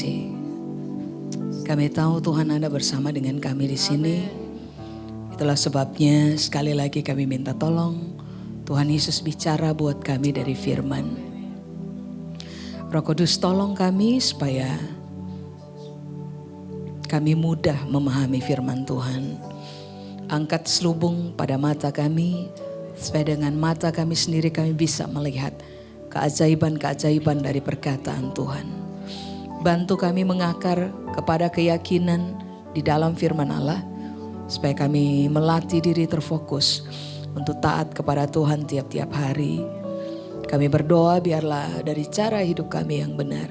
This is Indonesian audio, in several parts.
kasih. Kami tahu Tuhan Anda bersama dengan kami di sini. Itulah sebabnya sekali lagi kami minta tolong Tuhan Yesus bicara buat kami dari firman. Roh Kudus tolong kami supaya kami mudah memahami firman Tuhan. Angkat selubung pada mata kami supaya dengan mata kami sendiri kami bisa melihat keajaiban-keajaiban dari perkataan Tuhan. Bantu kami mengakar kepada keyakinan di dalam firman Allah supaya kami melatih diri terfokus untuk taat kepada Tuhan tiap-tiap hari. Kami berdoa biarlah dari cara hidup kami yang benar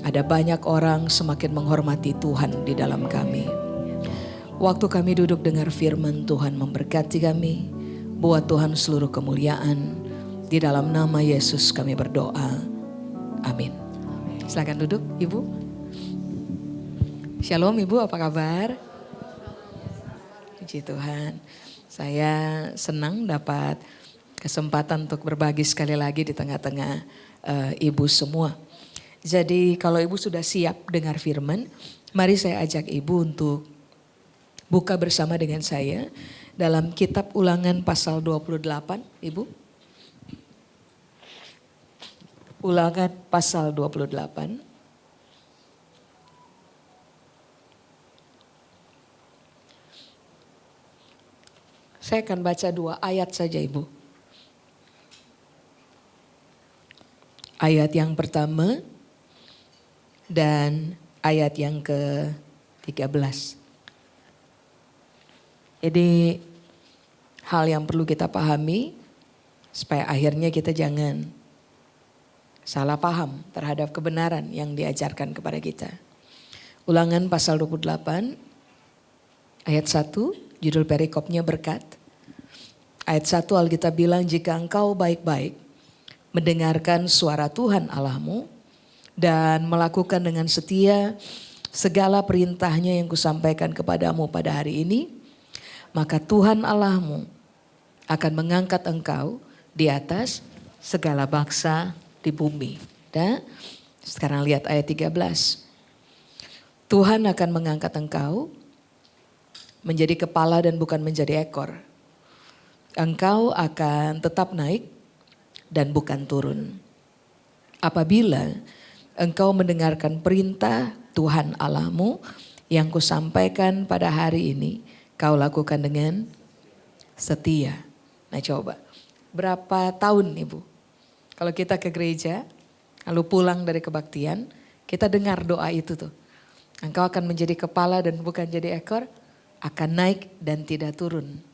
ada banyak orang semakin menghormati Tuhan di dalam kami. Waktu kami duduk dengar firman Tuhan memberkati kami, buat Tuhan seluruh kemuliaan. Di dalam nama Yesus kami berdoa. Amin. Silakan duduk Ibu. Shalom Ibu, apa kabar? Puji Tuhan. Saya senang dapat kesempatan untuk berbagi sekali lagi di tengah-tengah Ibu semua. Jadi kalau Ibu sudah siap dengar firman, mari saya ajak Ibu untuk buka bersama dengan saya dalam kitab Ulangan pasal 28, Ibu. Ulangan pasal 28. Saya akan baca 2 ayat saja Ibu. Ayat yang pertama dan ayat yang ke-13. Jadi hal yang perlu kita pahami supaya akhirnya kita jangan salah paham terhadap kebenaran yang diajarkan kepada kita. Ulangan pasal 28 ayat 1, judul perikopnya berkat. Ayat 1 Alkitab bilang, jika engkau baik-baik mendengarkan suara Tuhan Allahmu dan melakukan dengan setia segala perintahnya yang kusampaikan kepadamu pada hari ini, maka Tuhan Allahmu akan mengangkat engkau di atas segala bangsa di bumi. Dan sekarang lihat ayat 13. Tuhan akan mengangkat engkau menjadi kepala dan bukan menjadi ekor. Engkau akan tetap naik dan bukan turun. Apabila engkau mendengarkan perintah Tuhan Allahmu yang kusampaikan pada hari ini, kau lakukan dengan setia. Nah coba, berapa tahun Ibu? Kalau kita ke gereja, lalu pulang dari kebaktian, kita dengar doa itu tuh. Engkau akan menjadi kepala dan bukan jadi ekor, akan naik dan tidak turun.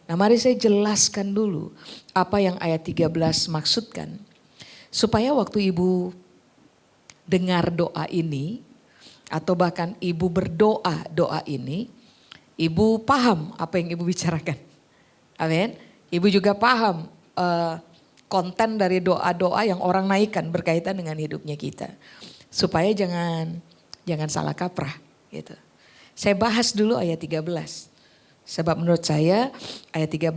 Nah mari saya jelaskan dulu apa yang ayat 13 maksudkan. Supaya waktu Ibu dengar doa ini, atau bahkan Ibu berdoa doa ini, Ibu paham apa yang Ibu bicarakan. Amin. Ibu juga paham konten dari doa-doa yang orang naikkan berkaitan dengan hidupnya kita. Supaya jangan salah kaprah gitu. Saya bahas dulu ayat 13. Sebab menurut saya ayat 13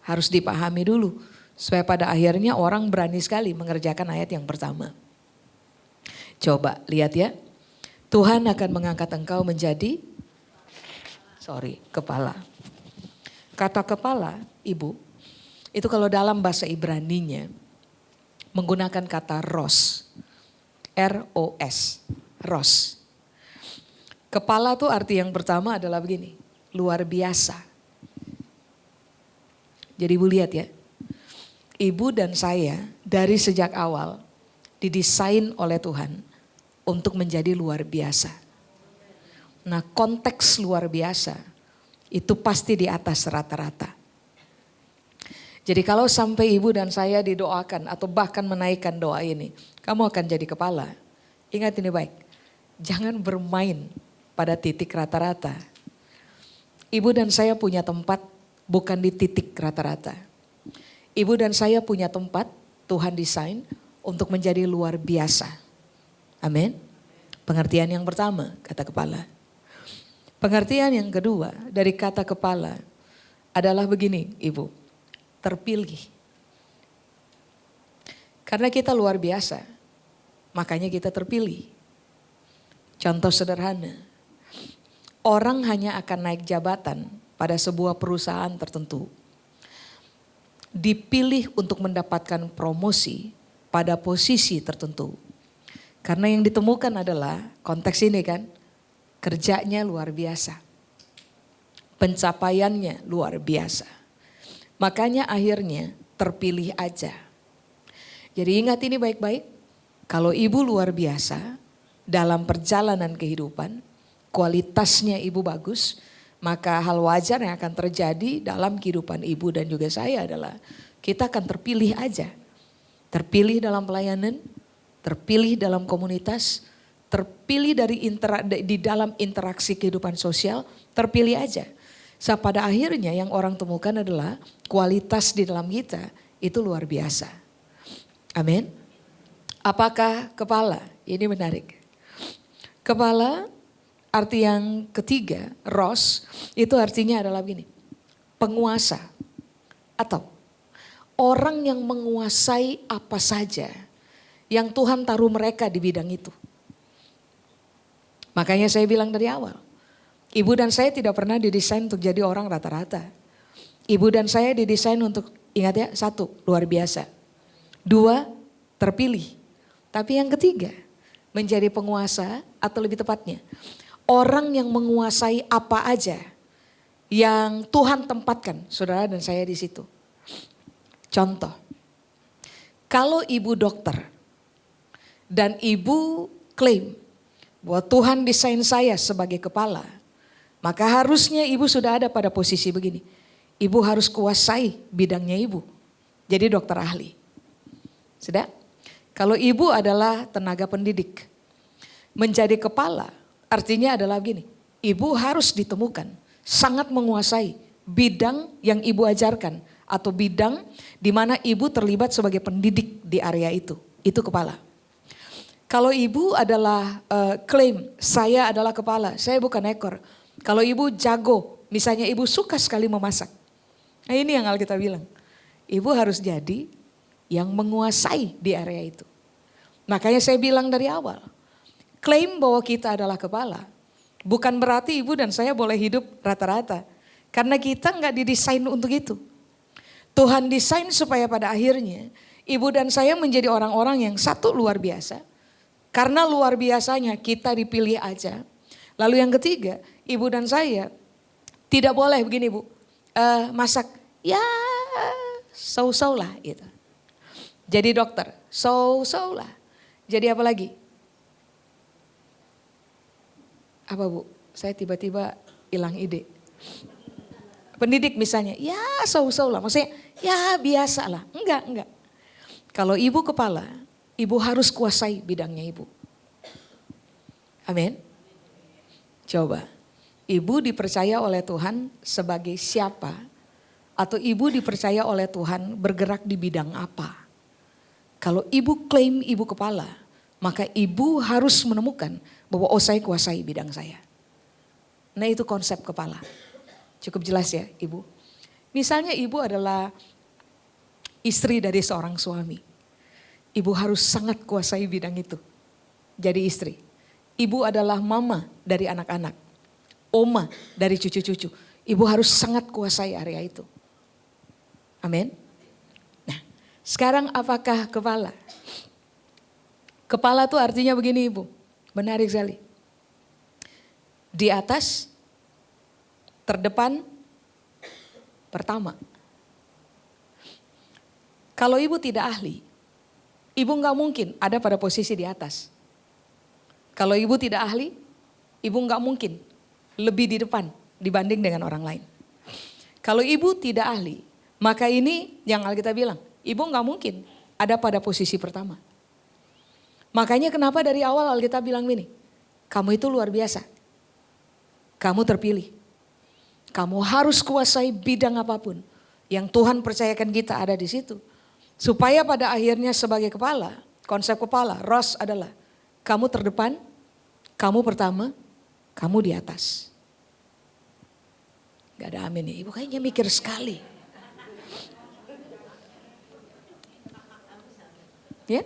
harus dipahami dulu. Supaya pada akhirnya orang berani sekali mengerjakan ayat yang pertama. Coba lihat ya. Tuhan akan mengangkat engkau menjadi kepala. Kata kepala, Ibu, itu kalau dalam bahasa Ibraninya menggunakan kata ros. R-O-S. Ros. Kepala tuh arti yang pertama adalah begini. Luar biasa. Jadi Ibu lihat ya. Ibu dan saya dari sejak awal didesain oleh Tuhan untuk menjadi luar biasa. Nah konteks luar biasa itu pasti di atas rata-rata. Jadi kalau sampai Ibu dan saya didoakan atau bahkan menaikkan doa ini, kamu akan jadi kepala. Ingat ini baik, jangan bermain pada titik rata-rata. Ibu dan saya punya tempat bukan di titik rata-rata. Ibu dan saya punya tempat Tuhan desain untuk menjadi luar biasa. Amin. Pengertian yang pertama, kata kepala. Pengertian yang kedua dari kata kepala adalah begini, Ibu. Terpilih. Karena kita luar biasa, makanya kita terpilih. Contoh sederhana, orang hanya akan naik jabatan pada sebuah perusahaan tertentu. Dipilih untuk mendapatkan promosi pada posisi tertentu. Karena yang ditemukan adalah konteks ini kan, kerjanya luar biasa. Pencapaiannya luar biasa. Makanya akhirnya terpilih aja. Jadi ingat ini baik-baik, kalau ibu luar biasa dalam perjalanan kehidupan, kualitasnya ibu bagus, maka hal wajar yang akan terjadi dalam kehidupan ibu dan juga saya adalah kita akan terpilih aja. Terpilih dalam pelayanan, terpilih dalam komunitas, terpilih di dalam interaksi kehidupan sosial, terpilih aja. Pada akhirnya yang orang temukan adalah kualitas di dalam kita itu luar biasa. Amin. Apakah kepala? Ini menarik. Kepala arti yang ketiga, ros, itu artinya adalah begini, penguasa atau orang yang menguasai apa saja yang Tuhan taruh mereka di bidang itu. Makanya saya bilang dari awal, ibu dan saya tidak pernah didesain untuk jadi orang rata-rata. Ibu dan saya didesain untuk, ingat ya, satu, luar biasa. Dua, terpilih. Tapi yang ketiga, menjadi penguasa atau lebih tepatnya, orang yang menguasai apa aja yang Tuhan tempatkan saudara dan saya di situ. Contoh, kalau ibu dokter dan ibu klaim bahwa Tuhan desain saya sebagai kepala, maka harusnya ibu sudah ada pada posisi begini. Ibu harus kuasai bidangnya ibu. Jadi dokter ahli. Sudah? Kalau ibu adalah tenaga pendidik, menjadi kepala artinya adalah begini. Ibu harus ditemukan sangat menguasai bidang yang ibu ajarkan atau bidang di mana ibu terlibat sebagai pendidik di area itu. Itu kepala. Kalau ibu adalah klaim saya adalah kepala, saya bukan ekor. Kalau ibu jago, misalnya ibu suka sekali memasak. Nah ini yang Alkitab bilang. Ibu harus jadi yang menguasai di area itu. Makanya saya bilang dari awal. Klaim bahwa kita adalah kepala. Bukan berarti ibu dan saya boleh hidup rata-rata. Karena kita nggak didesain untuk itu. Tuhan desain supaya pada akhirnya ibu dan saya menjadi orang-orang yang satu luar biasa. Karena luar biasanya kita dipilih aja. Lalu yang ketiga, ibu dan saya tidak boleh begini bu, masak ya so-so lah gitu. Jadi dokter, so-so lah. Jadi apa lagi? Apa bu? Saya tiba-tiba hilang ide. Pendidik misalnya, ya so-so lah. Maksudnya ya biasa lah. Enggak. Kalau ibu kepala, ibu harus kuasai bidangnya ibu. Amin. Coba, ibu dipercaya oleh Tuhan sebagai siapa? Atau ibu dipercaya oleh Tuhan bergerak di bidang apa? Kalau ibu klaim ibu kepala, maka ibu harus menemukan bahwa saya kuasai bidang saya. Nah itu konsep kepala. Cukup jelas ya ibu. Misalnya ibu adalah istri dari seorang suami. Ibu harus sangat kuasai bidang itu. Jadi istri. Ibu adalah mama dari anak-anak. Oma dari cucu-cucu. Ibu harus sangat kuasai area itu. Amin. Nah sekarang apakah kepala? Kepala itu artinya begini ibu. Menarik sekali. Di atas, terdepan, pertama. Kalau ibu tidak ahli, ibu nggak mungkin ada pada posisi di atas. Kalau ibu tidak ahli, ibu nggak mungkin lebih di depan dibanding dengan orang lain. Kalau ibu tidak ahli, maka ini yang Alkitab bilang, ibu nggak mungkin ada pada posisi pertama. Makanya kenapa dari awal Alkitab bilang gini, kamu itu luar biasa, kamu terpilih, kamu harus kuasai bidang apapun yang Tuhan percayakan kita ada di situ. Supaya pada akhirnya sebagai kepala, konsep kepala, ros adalah kamu terdepan, kamu pertama, kamu di atas. Gak ada amin nih, ibu kayaknya mikir sekali. Ya,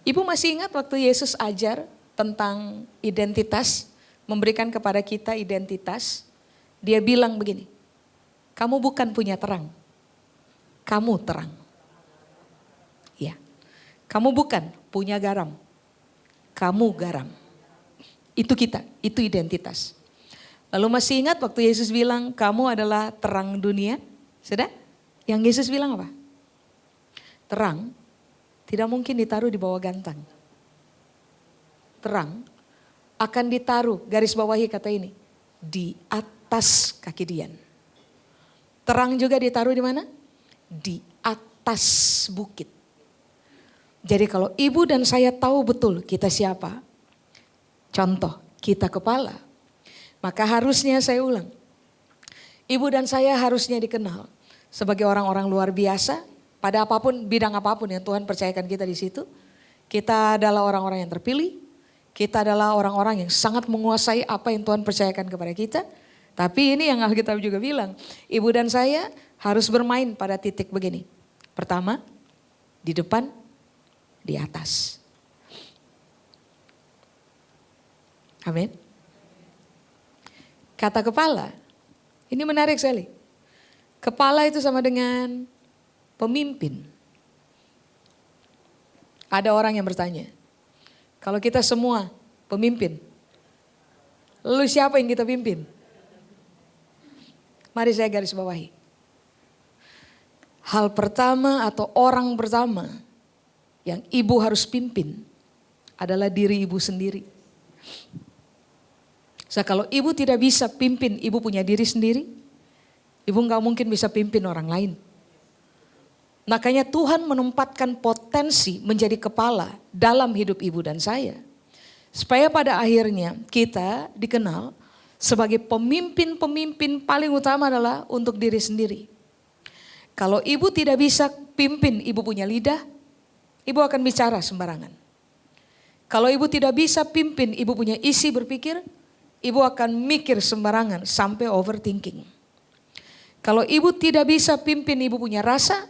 ibu masih ingat waktu Yesus ajar tentang identitas, memberikan kepada kita identitas. Dia bilang begini, kamu bukan punya terang, kamu terang. Ya, kamu bukan punya garam, kamu garam. Itu kita, itu identitas. Lalu masih ingat waktu Yesus bilang kamu adalah terang dunia? Sudah? Yang Yesus bilang apa? Terang tidak mungkin ditaruh di bawah gantang. Terang akan ditaruh, garis bawahi kata ini, di atas kaki Dian. Terang juga ditaruh di mana? Di atas bukit. Jadi kalau ibu dan saya tahu betul kita siapa, contoh kita kepala, maka harusnya saya ulang, ibu dan saya harusnya dikenal sebagai orang-orang luar biasa pada apapun, bidang apapun yang Tuhan percayakan kita di situ. Kita adalah orang-orang yang terpilih, kita adalah orang-orang yang sangat menguasai apa yang Tuhan percayakan kepada kita. Tapi ini yang Alkitab juga bilang, ibu dan saya harus bermain pada titik begini. Pertama, di depan, di atas. Amin. Kata kepala, ini menarik sekali. Kepala itu sama dengan pemimpin. Ada orang yang bertanya, kalau kita semua pemimpin, lalu siapa yang kita pimpin? Mari saya garis bawahi. Hal pertama atau orang pertama yang ibu harus pimpin adalah diri ibu sendiri. So, kalau ibu tidak bisa pimpin ibu punya diri sendiri, ibu gak mungkin bisa pimpin orang lain. Makanya Tuhan menempatkan potensi menjadi kepala dalam hidup ibu dan saya. Supaya pada akhirnya kita dikenal sebagai pemimpin-pemimpin paling utama adalah untuk diri sendiri. Kalau ibu tidak bisa pimpin, ibu punya lidah, ibu akan bicara sembarangan. Kalau ibu tidak bisa pimpin, ibu punya isi berpikir, ibu akan mikir sembarangan sampai overthinking. Kalau ibu tidak bisa pimpin, ibu punya rasa,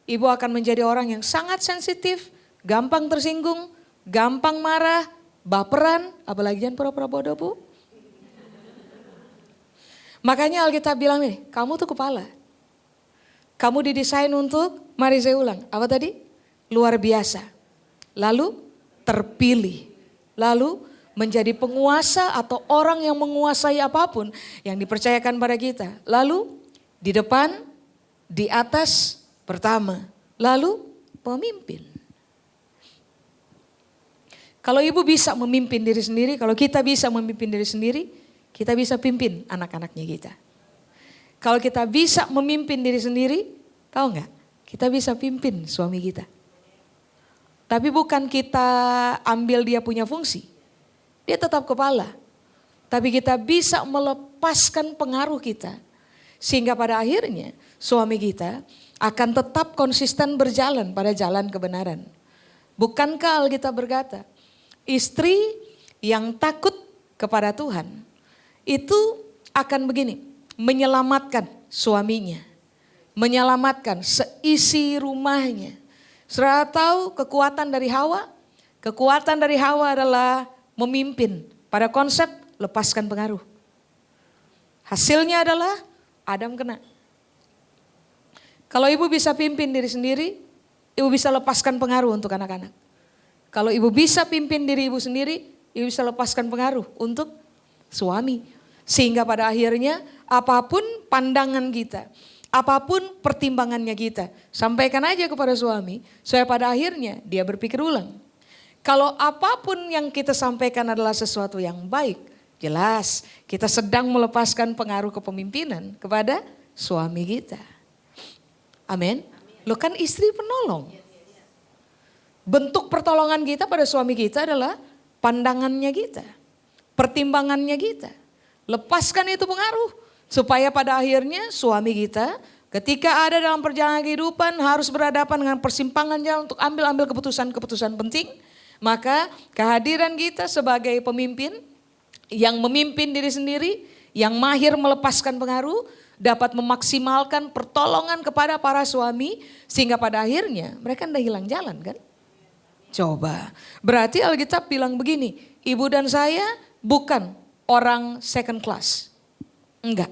ibu akan menjadi orang yang sangat sensitif, gampang tersinggung, gampang marah, baperan, apalagi jangan pura-pura bodoh bu. Makanya Alkitab bilang nih, kamu tuh kepala. Kamu didesain untuk, mari saya ulang, apa tadi? Luar biasa. Lalu terpilih. Lalu menjadi penguasa atau orang yang menguasai apapun yang dipercayakan pada kita. Lalu di depan, di atas, pertama, lalu pemimpin. Kalau ibu bisa memimpin diri sendiri, kalau kita bisa memimpin diri sendiri, kita bisa pimpin anak-anaknya kita. Kalau kita bisa memimpin diri sendiri, tahu nggak? Kita bisa pimpin suami kita. Tapi bukan kita ambil dia punya fungsi, dia tetap kepala. Tapi kita bisa melepaskan pengaruh kita, sehingga pada akhirnya suami kita akan tetap konsisten berjalan pada jalan kebenaran. Bukankah Alkitab berkata, istri yang takut kepada Tuhan itu akan begini, menyelamatkan suaminya, menyelamatkan seisi rumahnya. Saudara tahu kekuatan dari Hawa? Kekuatan dari Hawa adalah memimpin pada konsep lepaskan pengaruh. Hasilnya adalah Adam kena. Kalau ibu bisa pimpin diri sendiri, ibu bisa lepaskan pengaruh untuk anak-anak. Kalau ibu bisa pimpin diri ibu sendiri, ibu bisa lepaskan pengaruh untuk suami. Sehingga pada akhirnya apapun pandangan kita, apapun pertimbangannya kita, sampaikan aja kepada suami. Supaya pada akhirnya dia berpikir ulang. Kalau apapun yang kita sampaikan adalah sesuatu yang baik, jelas kita sedang melepaskan pengaruh kepemimpinan kepada suami kita. Amin. Lo kan istri penolong. Bentuk pertolongan kita pada suami kita adalah pandangannya kita, pertimbangannya kita. Lepaskan itu pengaruh supaya pada akhirnya suami kita ketika ada dalam perjalanan kehidupan harus berhadapan dengan persimpangan jalan untuk ambil keputusan-keputusan penting. Maka kehadiran kita sebagai pemimpin yang memimpin diri sendiri, yang mahir melepaskan pengaruh, dapat memaksimalkan pertolongan kepada para suami sehingga pada akhirnya mereka tidak hilang jalan kan? Coba, berarti Alkitab bilang begini, ibu dan saya bukan orang second class. Enggak.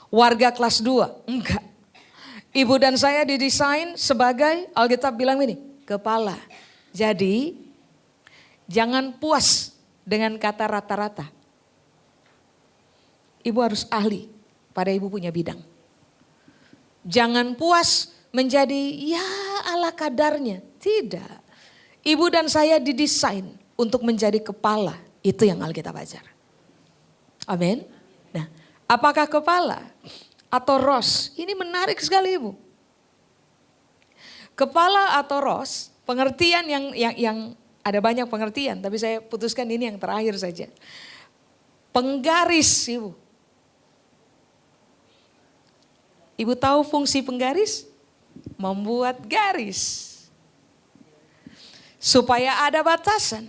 Warga kelas 2, enggak. Ibu dan saya didesain sebagai, Alkitab bilang ini, kepala. Jadi jangan puas dengan kata rata-rata. Ibu harus ahli pada ibu punya bidang. Jangan puas menjadi ya ala kadarnya. Tidak. Ibu dan saya didesain untuk menjadi kepala. Itu yang Alkitab ajar. Amin. Nah, apakah kepala atau ros? Ini menarik sekali ibu. Kepala atau ros, pengertian yang ada banyak pengertian. Tapi saya putuskan ini yang terakhir saja. Penggaris ibu. Ibu tahu fungsi penggaris? Membuat garis. Supaya ada batasan.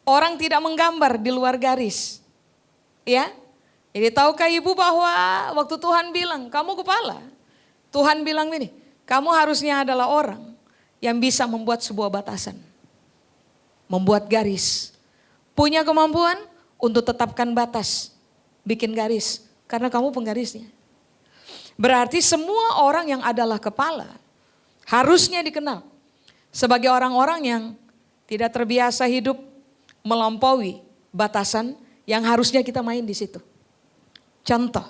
Orang tidak menggambar di luar garis. Ya. Jadi tahukah ibu bahwa waktu Tuhan bilang kamu kepala. Tuhan bilang ini, kamu harusnya adalah orang yang bisa membuat sebuah batasan. Membuat garis. Punya kemampuan untuk tetapkan batas. Bikin garis. Karena kamu penggarisnya. Berarti semua orang yang adalah kepala harusnya dikenal sebagai orang-orang yang tidak terbiasa hidup melampaui batasan yang harusnya kita main di situ. Contoh,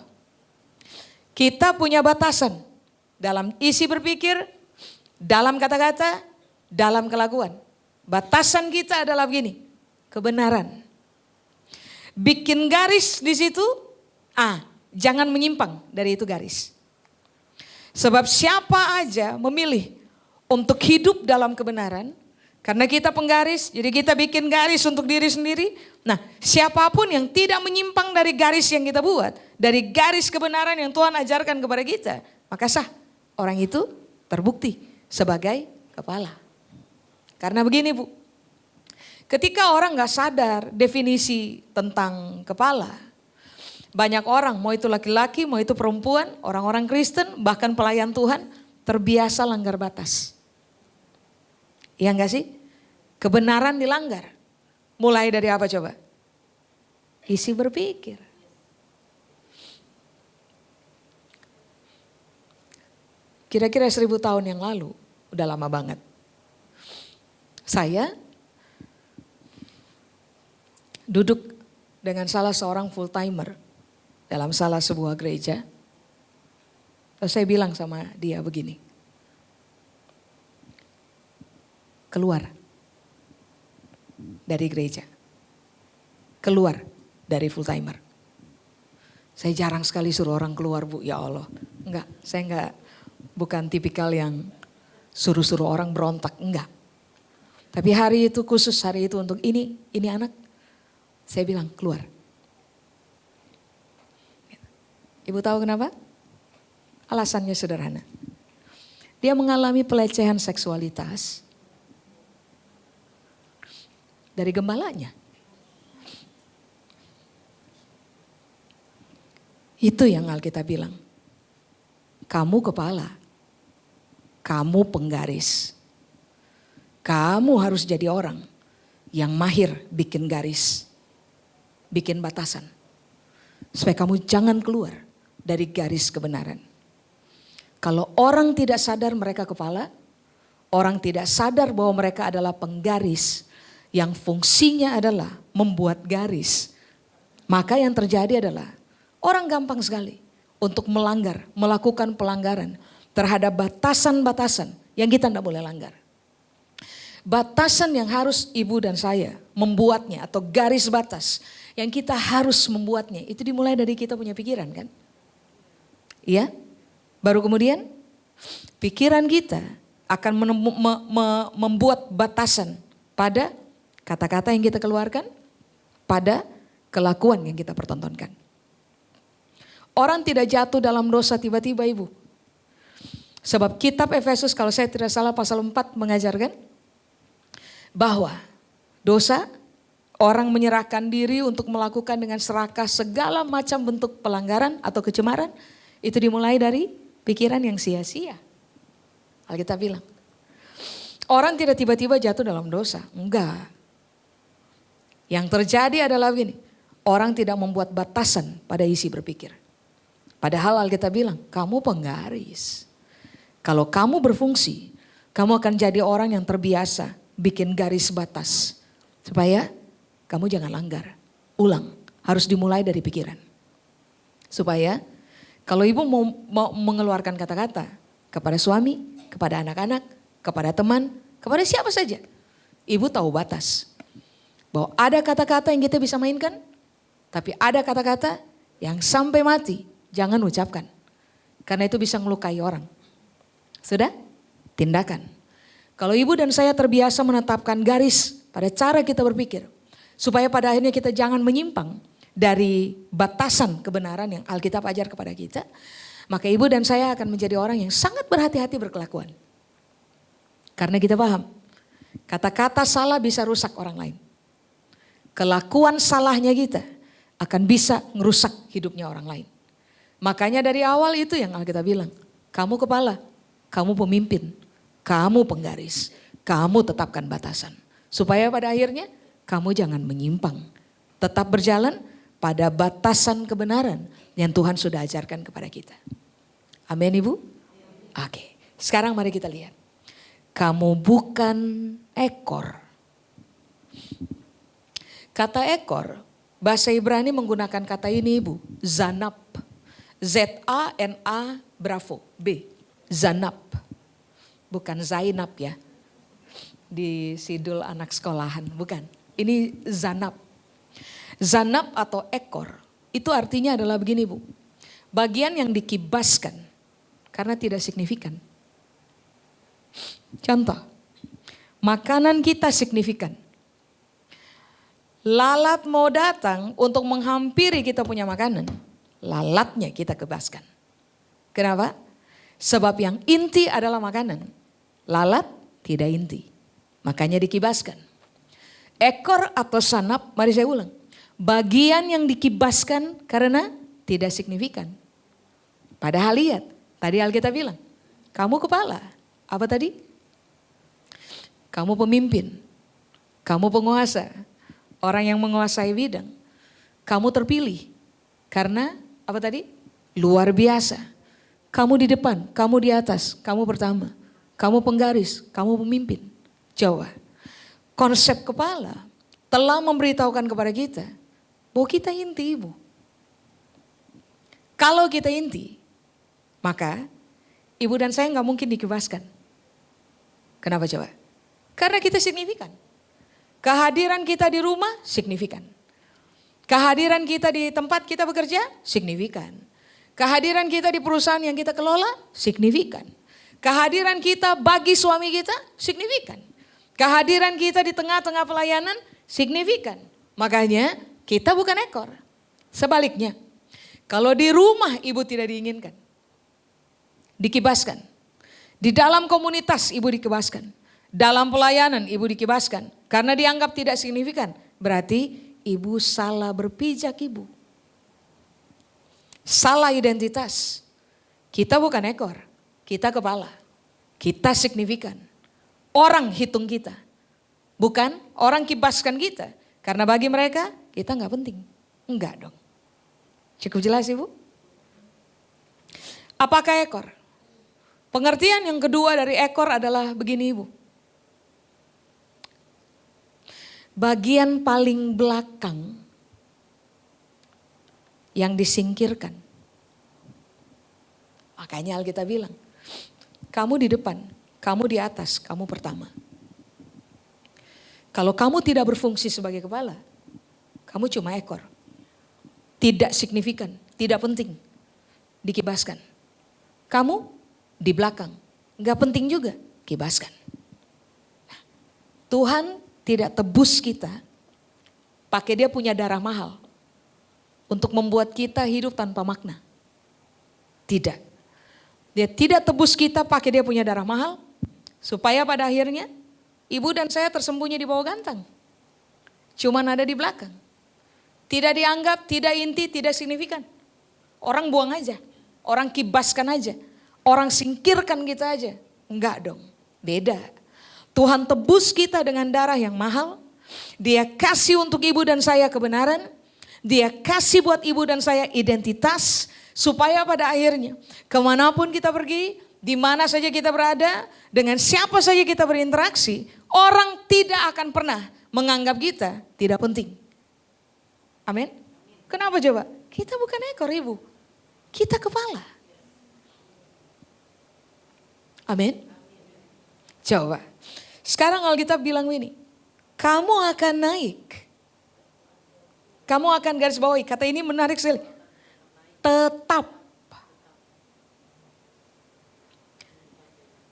kita punya batasan dalam isi berpikir, dalam kata-kata, dalam kelakuan. Batasan kita adalah begini, kebenaran. Bikin garis di situ, jangan menyimpang dari itu garis. Sebab siapa aja memilih untuk hidup dalam kebenaran, karena kita penggaris, jadi kita bikin garis untuk diri sendiri. Nah, siapapun yang tidak menyimpang dari garis yang kita buat, dari garis kebenaran yang Tuhan ajarkan kepada kita, maka sah orang itu terbukti sebagai kepala. Karena begini bu, ketika orang gak sadar definisi tentang kepala, banyak orang, mau itu laki-laki, mau itu perempuan, orang-orang Kristen, bahkan pelayan Tuhan, terbiasa langgar batas. Iya enggak sih? Kebenaran dilanggar. Mulai dari apa coba? Isi berpikir. Kira-kira 1000 tahun yang lalu, udah lama banget. Saya duduk dengan salah seorang full timer dalam salah sebuah gereja. Terus saya bilang sama dia begini. Keluar dari gereja. Keluar dari full timer. Saya jarang sekali suruh orang keluar bu, ya Allah. Enggak, saya bukan tipikal yang suruh-suruh orang berontak, enggak. Tapi hari itu khusus, hari itu untuk ini anak. Saya bilang keluar. Ibu tahu kenapa? Alasannya sederhana. Dia mengalami pelecehan seksualitas dari gembalanya. Itu yang Alkitab bilang. Kamu kepala, kamu penggaris. Kamu harus jadi orang yang mahir bikin garis, bikin batasan. Supaya kamu jangan keluar dari garis kebenaran. Kalau orang tidak sadar mereka kepala, orang tidak sadar bahwa mereka adalah penggaris yang fungsinya adalah membuat garis, maka yang terjadi adalah orang gampang sekali untuk melanggar, melakukan pelanggaran terhadap batasan-batasan yang kita tidak boleh langgar. Batasan yang harus ibu dan saya membuatnya atau garis batas yang kita harus membuatnya itu dimulai dari kita punya pikiran kan? Iya? Baru kemudian pikiran kita akan membuat batasan pada kata-kata yang kita keluarkan, pada kelakuan yang kita pertontonkan. Orang tidak jatuh dalam dosa tiba-tiba ibu. Sebab kitab Efesus kalau saya tidak salah pasal 4 mengajarkan bahwa dosa orang menyerahkan diri untuk melakukan dengan serakah segala macam bentuk pelanggaran atau kecemaran. Itu dimulai dari pikiran yang sia-sia. Alkitab bilang. Orang tidak tiba-tiba jatuh dalam dosa. Enggak. Yang terjadi adalah begini, orang tidak membuat batasan pada isi berpikir. Padahal Alkitab bilang, kamu penggaris. Kalau kamu berfungsi, kamu akan jadi orang yang terbiasa bikin garis batas. Supaya kamu jangan langgar. Ulang, harus dimulai dari pikiran. Supaya kalau ibu mau mengeluarkan kata-kata kepada suami, kepada anak-anak, kepada teman, kepada siapa saja. Ibu tahu batas. Bahwa ada kata-kata yang kita bisa mainkan, tapi ada kata-kata yang sampai mati jangan ucapkan. Karena itu bisa melukai orang. Sudah? Tindakan. Kalau ibu dan saya terbiasa menetapkan garis pada cara kita berpikir. Supaya pada akhirnya kita jangan menyimpang dari batasan kebenaran yang Alkitab ajar kepada kita. Maka ibu dan saya akan menjadi orang yang sangat berhati-hati berkelakuan. Karena kita paham, kata-kata salah bisa rusak orang lain. Kelakuan salahnya kita akan bisa merusak hidupnya orang lain. Makanya dari awal itu yang Alkitab bilang, kamu kepala, kamu pemimpin, kamu penggaris, kamu tetapkan batasan. Supaya pada akhirnya kamu jangan menyimpang. Tetap berjalan pada batasan kebenaran yang Tuhan sudah ajarkan kepada kita. Amin ibu? Oke, sekarang mari kita lihat. Kamu bukan ekor. Kata ekor, bahasa Ibrani menggunakan kata ini ibu, zanab. Z-A-N-A bravo, B. Zanab. Bukan Zainab ya. Di sidul anak sekolahan, bukan. Ini zanab. Zanab atau ekor, itu artinya adalah begini bu. Bagian yang dikibaskan karena tidak signifikan. Contoh, makanan kita signifikan. Lalat mau datang untuk menghampiri kita punya makanan. Lalatnya kita kebaskan. Kenapa? Sebab yang inti adalah makanan. Lalat tidak inti. Makanya dikibaskan. Ekor atau sanap, mari saya ulang. Bagian yang dikibaskan karena tidak signifikan. Padahal lihat, tadi Alkitab bilang, kamu kepala. Apa tadi? Kamu pemimpin. Kamu penguasa. Orang yang menguasai bidang. Kamu terpilih. Karena apa tadi? Luar biasa. Kamu di depan, kamu di atas, kamu pertama. Kamu penggaris, kamu pemimpin. Coba. Konsep kepala telah memberitahukan kepada kita bahwa kita inti ibu. Kalau kita inti, maka ibu dan saya gak mungkin dikibaskan. Kenapa coba? Karena kita signifikan. Kehadiran kita di rumah signifikan. Kehadiran kita di tempat kita bekerja signifikan. Kehadiran kita di perusahaan yang kita kelola signifikan. Kehadiran kita bagi suami kita signifikan. Kehadiran kita di tengah-tengah pelayanan signifikan. Makanya kita bukan ekor. Sebaliknya, kalau di rumah ibu tidak diinginkan, dikibaskan. Di dalam komunitas ibu dikibaskan. Dalam pelayanan ibu dikibaskan. Karena dianggap tidak signifikan. Berarti ibu salah berpijak ibu. Salah identitas. Kita bukan ekor, kita kepala. Kita signifikan. Orang hitung kita. Bukan orang kibaskan kita. Karena bagi mereka kita gak penting. Enggak dong. Cukup jelas ibu? Apakah ekor? Pengertian yang kedua dari ekor adalah begini ibu. Bagian paling belakang yang disingkirkan. Makanya Alkitab bilang, kamu di depan, kamu di atas, kamu pertama. Kalau kamu tidak berfungsi sebagai kepala, kamu cuma ekor. Tidak signifikan, tidak penting, dikibaskan. Kamu di belakang, gak penting juga, kibaskan. Nah, Tuhan tidak tebus kita, pakai dia punya darah mahal. Untuk membuat kita hidup tanpa makna. Tidak. Dia tidak tebus kita pakai dia punya darah mahal. Supaya pada akhirnya ibu dan saya tersembunyi di bawah gantang. Cuman ada di belakang. Tidak dianggap, tidak inti, tidak signifikan. Orang buang aja. Orang kibaskan aja. Orang singkirkan kita aja. Enggak dong. Beda. Tuhan tebus kita dengan darah yang mahal. Dia kasih untuk ibu dan saya kebenaran. Dia kasih buat ibu dan saya identitas. Supaya pada akhirnya kemanapun kita pergi, di mana saja kita berada, dengan siapa saja kita berinteraksi, orang tidak akan pernah menganggap kita tidak penting. Amin. Kenapa coba? Kita bukan ekor ibu, kita kepala. Amin. Coba. Sekarang Alkitab bilang ini, kamu akan naik. Kamu akan garis bawahi, kata ini menarik sekali. Tetap.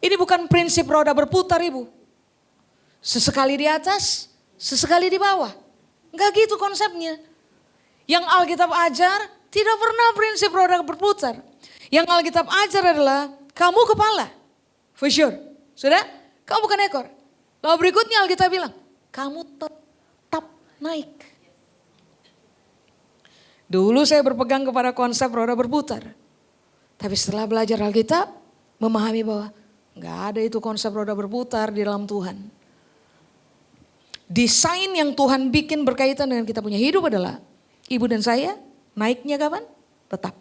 Ini bukan prinsip roda berputar ibu. Sesekali di atas, sesekali di bawah. Enggak gitu konsepnya. Yang Alkitab ajar tidak pernah prinsip roda berputar. Yang Alkitab ajar adalah kamu kepala. For sure. Sudah? Kamu bukan ekor. Lalu berikutnya Alkitab bilang, kamu tetap naik. Dulu saya berpegang kepada konsep roda berputar. Tapi setelah belajar Alkitab, memahami bahwa nggak ada itu konsep roda berputar di dalam Tuhan. Desain yang Tuhan bikin berkaitan dengan kita punya hidup adalah ibu dan saya naiknya kapan? Tetap.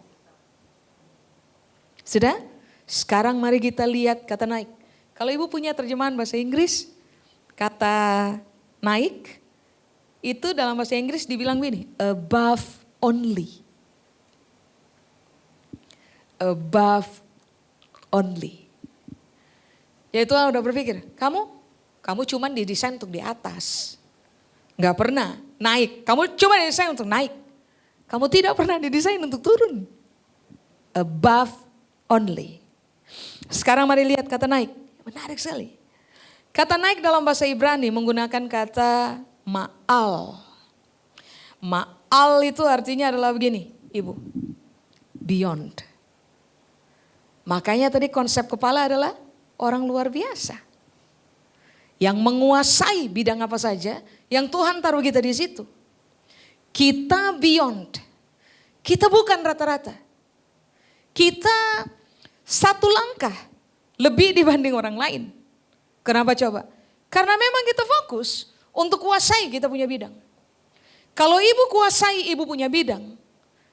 Sudah? Sekarang mari kita lihat kata naik. Kalau ibu punya terjemahan bahasa Inggris, kata naik itu dalam bahasa Inggris dibilang begini, above only. Above only. Yaitu udah berpikir, kamu cuma didesain untuk di atas. Gak pernah naik, kamu cuma didesain untuk naik. Kamu tidak pernah didesain untuk turun. Above only. Sekarang mari lihat kata naik, menarik sekali. Kata naik dalam bahasa Ibrani menggunakan kata ma'al. Ma'al itu artinya adalah begini, ibu. Beyond. Makanya tadi konsep kepala adalah orang luar biasa. Yang menguasai bidang apa saja, yang Tuhan taruh kita di situ. Kita beyond. Kita bukan rata-rata. Kita satu langkah lebih dibanding orang lain. Kenapa coba? Karena memang kita fokus untuk kuasai kita punya bidang. Kalau ibu kuasai ibu punya bidang,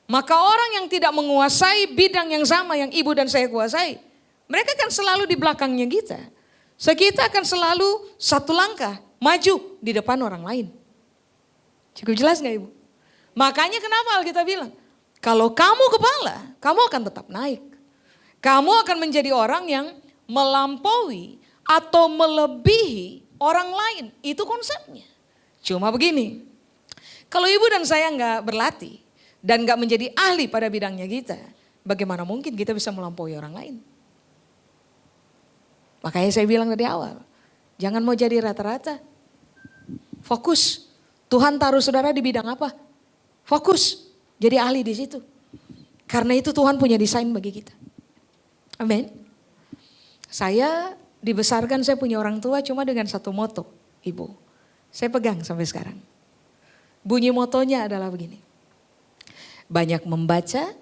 maka orang yang tidak menguasai bidang yang sama yang ibu dan saya kuasai, mereka akan selalu di belakangnya kita. So kita akan selalu satu langkah maju di depan orang lain. Cukup jelas gak ibu? Makanya kenapa Alkitab bilang, kalau kamu kepala, kamu akan tetap naik. Kamu akan menjadi orang yang melampaui atau melebihi orang lain. Itu konsepnya. Cuma begini, kalau ibu dan saya gak berlatih dan gak menjadi ahli pada bidangnya kita, bagaimana mungkin kita bisa melampaui orang lain? Makanya saya bilang dari awal, jangan mau jadi rata-rata. Fokus. Tuhan taruh saudara di bidang apa? Fokus. Jadi ahli di situ. Karena itu Tuhan punya desain bagi kita. Amin. Saya dibesarkan, saya punya orang tua cuma dengan satu moto, ibu. Saya pegang sampai sekarang. Bunyi motonya adalah begini. Banyak membaca,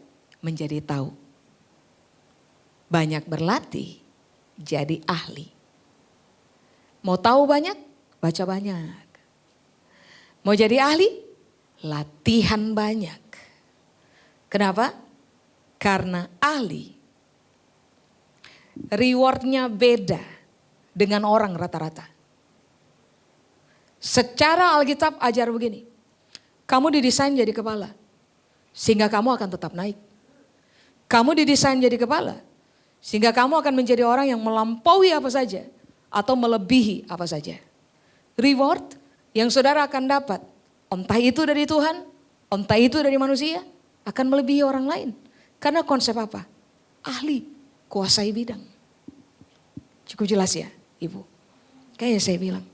menjadi tahu. Banyak berlatih, jadi ahli. Mau tahu banyak, baca banyak. Mau jadi ahli, latihan banyak. Kenapa? Karena ahli, rewardnya beda dengan orang rata-rata. Secara Alkitab ajar begini, kamu didesain jadi kepala, sehingga kamu akan tetap naik. Kamu didesain jadi kepala, sehingga kamu akan menjadi orang yang melampaui apa saja atau melebihi apa saja. Reward yang saudara akan dapat, entah itu dari Tuhan, entah itu dari manusia, akan melebihi orang lain. Karena konsep apa? Ahli, kuasai bidang. Cukup jelas ya ibu? Kayaknya saya bilang,